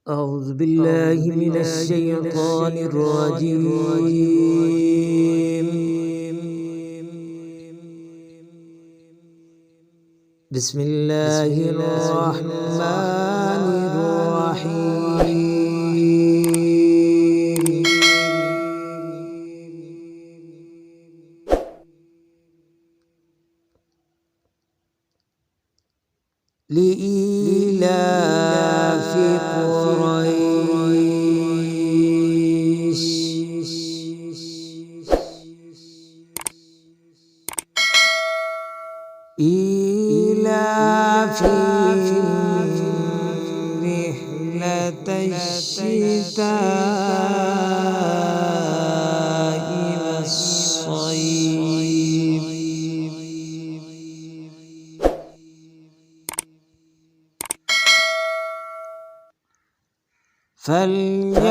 أعوذ بالله من الشيطان الرجيم. بسم الله الرحمن الرحيم. لإيلاف قريش إيلافهم رحلة الشتاء والصيف فليعبدوا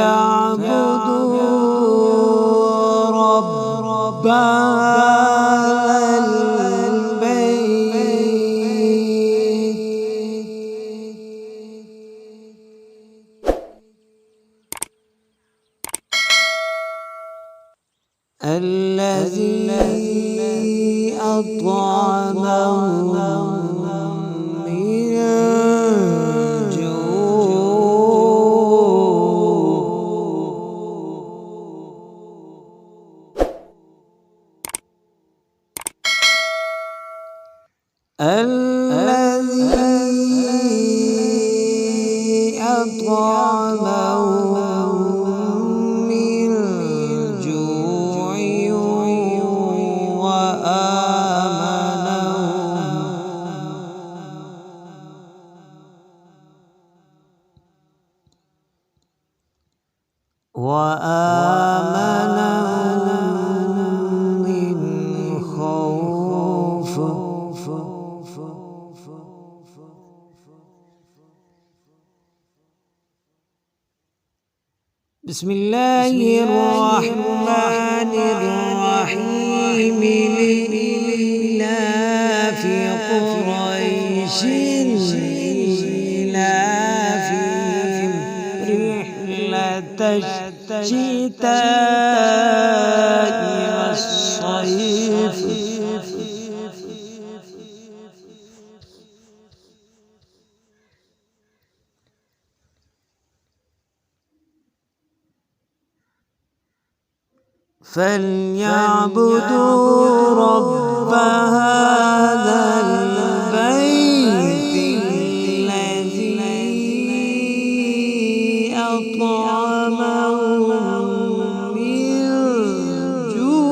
رب الذي أطعمهم من الذي أطعمهم من جوع وآمنهم من خوف. بسم الله الرحمن الرحيم. لإيلاف قريش إيلافهم رحلة الشتاء والصيف فليعبدوا رب هذا البيت الذي أطعمهم من جوع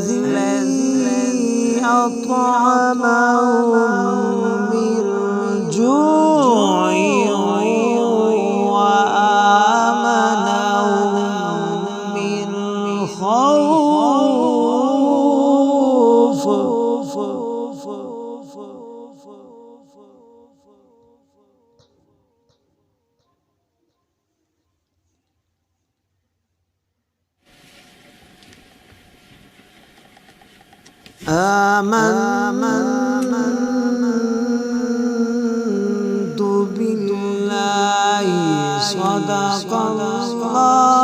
الذي أطعمهم من جوع وآمنهم من خوف. آمنت بالله صدق الله